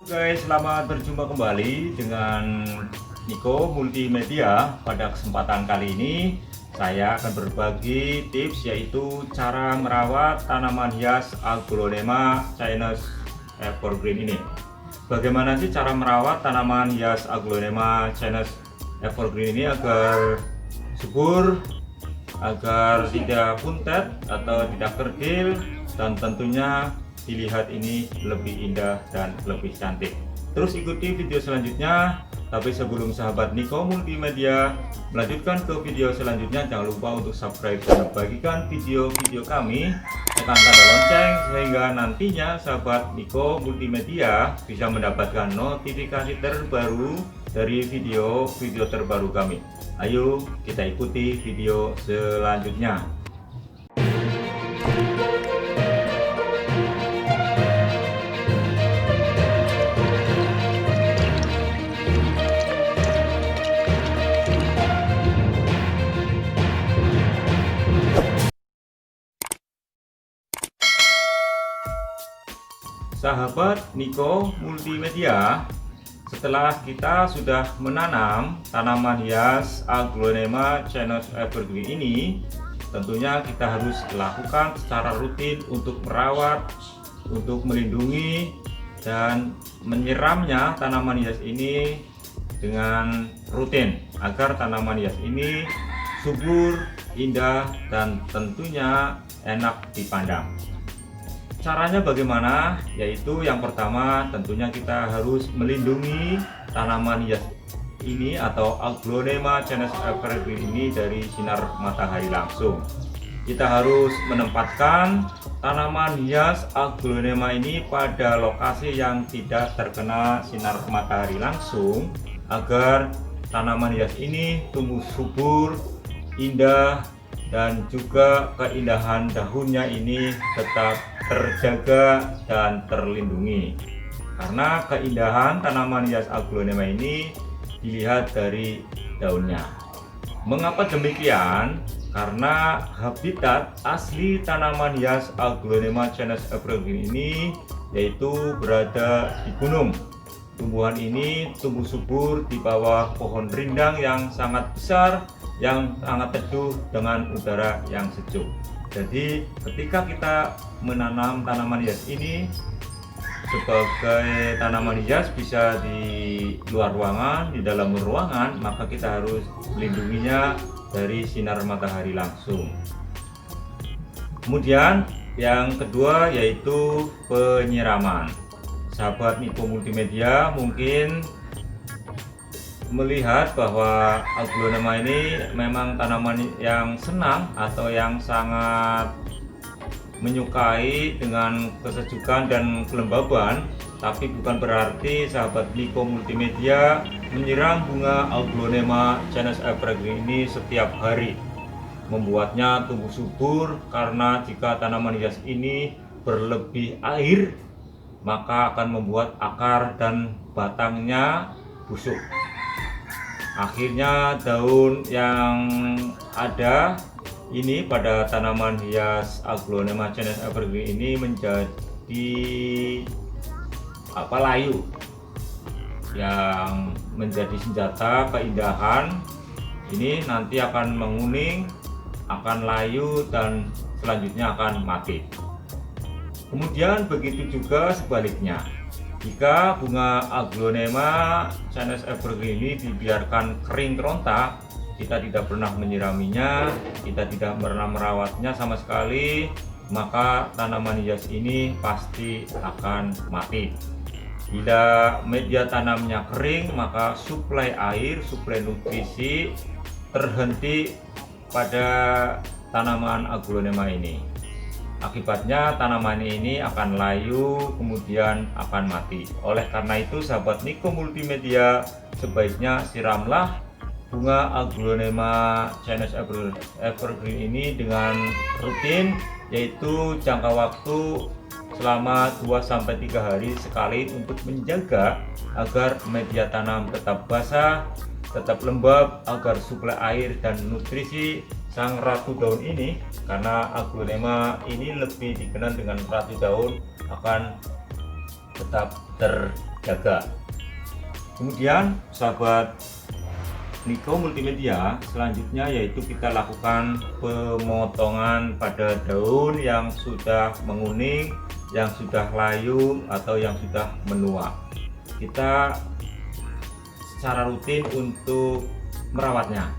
Guys, selamat berjumpa kembali dengan Niko Multimedia. Pada kesempatan kali ini saya akan berbagi tips, yaitu cara merawat tanaman hias Aglonema Chinese Evergreen ini. Bagaimana sih cara merawat tanaman hias Aglonema Chinese Evergreen ini agar subur, agar tidak puntet atau tidak kerdil, dan tentunya dilihat ini lebih indah dan lebih cantik. Terus ikuti video selanjutnya. Tapi sebelum sahabat Niko Multimedia melanjutkan ke video selanjutnya, jangan lupa untuk subscribe dan bagikan video-video kami, tekan tanda lonceng sehingga nantinya sahabat Niko Multimedia bisa mendapatkan notifikasi terbaru dari video-video terbaru kami. Ayo kita ikuti video selanjutnya. Sahabat Niko Multimedia, setelah kita sudah menanam tanaman hias Aglonema Chinese Evergreen ini, tentunya kita harus lakukan secara rutin untuk merawat, untuk melindungi dan menyiramnya tanaman hias ini dengan rutin agar tanaman hias ini subur, indah, dan tentunya enak dipandang. Caranya bagaimana? Yaitu yang pertama, tentunya kita harus melindungi tanaman hias ini atau Aglonema Chinese Evergreen ini dari sinar matahari langsung. Kita harus menempatkan tanaman hias Aglonema ini pada lokasi yang tidak terkena sinar matahari langsung agar tanaman hias ini tumbuh subur, indah, dan juga keindahan daunnya ini tetap terjaga dan terlindungi. Karena keindahan tanaman hias Aglonema ini dilihat dari daunnya. Mengapa demikian? Karena habitat asli tanaman hias Aglonema Chinese Evergreen ini yaitu berada di gunung. Tumbuhan ini tumbuh subur di bawah pohon rindang yang sangat besar, yang sangat teduh dengan udara yang sejuk. Jadi ketika kita menanam tanaman hias ini sebagai tanaman hias bisa di luar ruangan, di dalam ruangan, maka kita harus melindunginya dari sinar matahari langsung. Kemudian yang kedua yaitu penyiraman. Sahabat Niko Multimedia mungkin melihat bahwa Aglonema ini memang tanaman yang senang atau yang sangat menyukai dengan kesejukan dan kelembaban, tapi bukan berarti sahabat Niko Multimedia menyiram bunga Aglonema Chinese Evergreen ini setiap hari, membuatnya tumbuh subur. Karena jika tanaman hias ini berlebih air, maka akan membuat akar dan batangnya busuk. Akhirnya daun yang ada ini pada tanaman hias Aglonema Chinese Evergreen ini menjadi layu, yang menjadi senjata keindahan. Ini nanti akan menguning, akan layu, dan selanjutnya akan mati. Kemudian begitu juga sebaliknya, jika bunga Aglonema Chinese Evergreen ini dibiarkan kering keronta, kita tidak pernah menyiraminya, kita tidak pernah merawatnya sama sekali, maka tanaman hias ini pasti akan mati. Bila media tanamnya kering, maka suplai air, suplai nutrisi terhenti pada tanaman Aglonema ini. Akibatnya tanaman ini akan layu, kemudian akan mati. Oleh karena itu sahabat Niko Multimedia, sebaiknya siramlah bunga Aglonema Chinese Evergreen ini dengan rutin, yaitu jangka waktu selama 2-3 hari sekali untuk menjaga agar media tanam tetap basah, tetap lembab, agar suplai air dan nutrisi sang ratu daun ini, karena Aglonema ini lebih dikenal dengan ratu daun, akan tetap terjaga. Kemudian sahabat Niko Multimedia, selanjutnya yaitu kita lakukan pemotongan pada daun yang sudah menguning, yang sudah layu atau yang sudah menua. Kita secara rutin untuk merawatnya.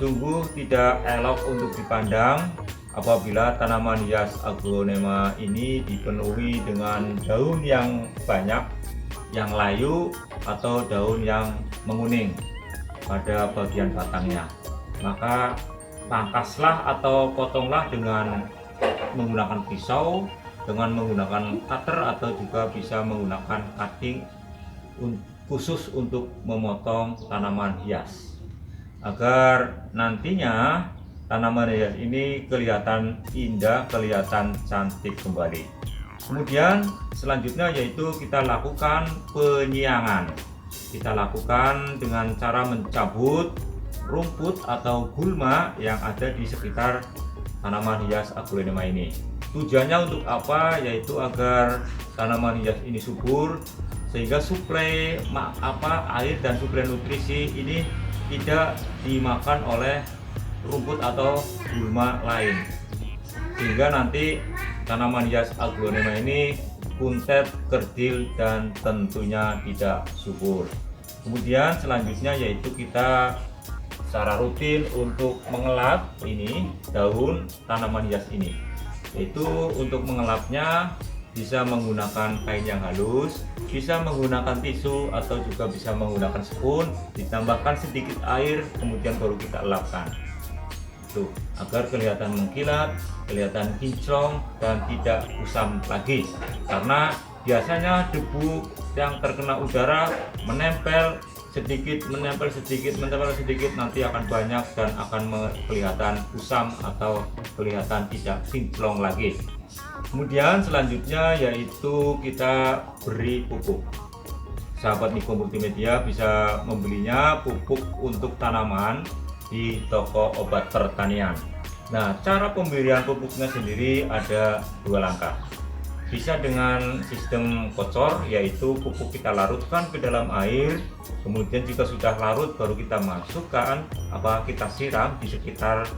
Sungguh tidak elok untuk dipandang apabila tanaman hias aglonema ini dipenuhi dengan daun yang banyak, yang layu atau daun yang menguning pada bagian batangnya. Maka pangkaslah atau potonglah dengan menggunakan pisau, dengan menggunakan cutter, atau juga bisa menggunakan cutting khusus untuk memotong tanaman hias, agar nantinya tanaman hias ini kelihatan indah, kelihatan cantik kembali. Kemudian selanjutnya yaitu kita lakukan penyiangan. Kita lakukan dengan cara mencabut rumput atau gulma yang ada di sekitar tanaman hias aglonema ini. Tujuannya untuk apa? Yaitu agar tanaman hias ini subur, sehingga suplai air dan suplai nutrisi ini tidak dimakan oleh rumput atau gulma lain, sehingga nanti tanaman hias aglonema ini kuntet, kerdil, dan tentunya tidak subur. Kemudian selanjutnya yaitu kita secara rutin untuk mengelap ini daun tanaman hias ini, yaitu untuk mengelapnya bisa menggunakan kain yang halus, bisa menggunakan tisu, atau juga bisa menggunakan spoon, ditambahkan sedikit air, kemudian baru kita elapkan. Tuh, agar kelihatan mengkilat, kelihatan kinclong, dan tidak kusam lagi. Karena biasanya debu yang terkena udara menempel sedikit, menempel sedikit, nanti akan banyak dan akan kelihatan kusam atau kelihatan tidak kinclong lagi. Kemudian selanjutnya yaitu kita beri pupuk. Sahabat Niko Multimedia bisa membelinya pupuk untuk tanaman di toko obat pertanian. Nah, cara pemberian pupuknya sendiri ada dua langkah. Bisa dengan sistem kocor, yaitu pupuk kita larutkan ke dalam air, kemudian jika sudah larut baru kita masukkan kita siram di sekitar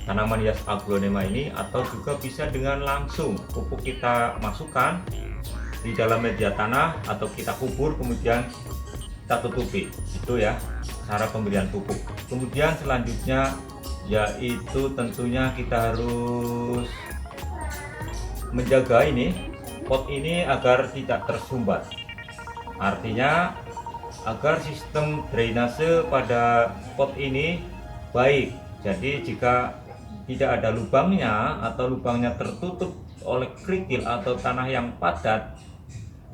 tanaman hias aglonema ini, atau juga bisa dengan langsung pupuk kita masukkan di dalam media tanah atau kita kubur kemudian kita tutupi. Itu ya cara pemberian pupuk. Kemudian selanjutnya yaitu tentunya kita harus menjaga pot ini agar tidak tersumbat. Artinya agar sistem drainase pada pot ini baik. Jadi jika tidak ada lubangnya atau lubangnya tertutup oleh kerikil atau tanah yang padat,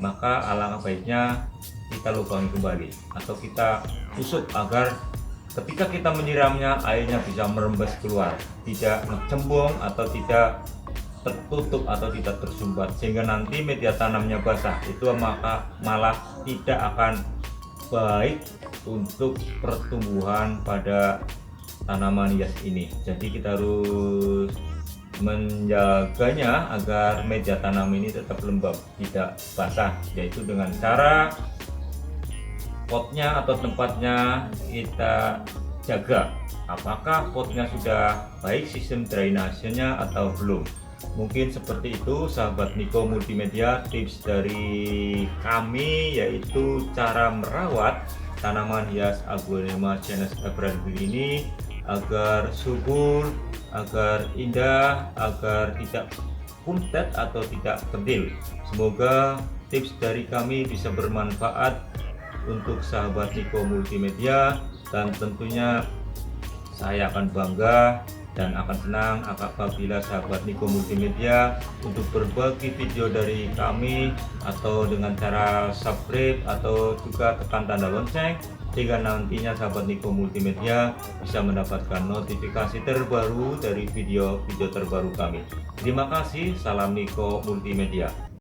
maka alangkah baiknya kita lubangi kembali atau kita tusuk agar ketika kita menyiramnya airnya bisa merembes keluar, tidak cembung atau tidak tertutup atau tidak tersumbat, sehingga nanti media tanamnya basah. Itu maka malah tidak akan baik untuk pertumbuhan pada tanaman hias ini. Jadi kita harus menjaganya agar media tanam ini tetap lembab, tidak basah, yaitu dengan cara potnya atau tempatnya kita jaga apakah potnya sudah baik sistem drainasenya atau belum. Mungkin seperti itu sahabat Niko Multimedia, tips dari kami yaitu cara merawat tanaman hias aglonema Chinese Evergreen ini agar subur, agar indah, agar tidak kuntet atau tidak kentil. Semoga tips dari kami bisa bermanfaat untuk sahabat Niko Multimedia, dan tentunya saya akan bangga dan akan senang apabila sahabat Niko Multimedia untuk berbagi video dari kami atau dengan cara subscribe atau juga tekan tanda lonceng, sehingga nantinya sahabat Niko Multimedia bisa mendapatkan notifikasi terbaru dari video-video terbaru kami. Terima kasih, salam Niko Multimedia.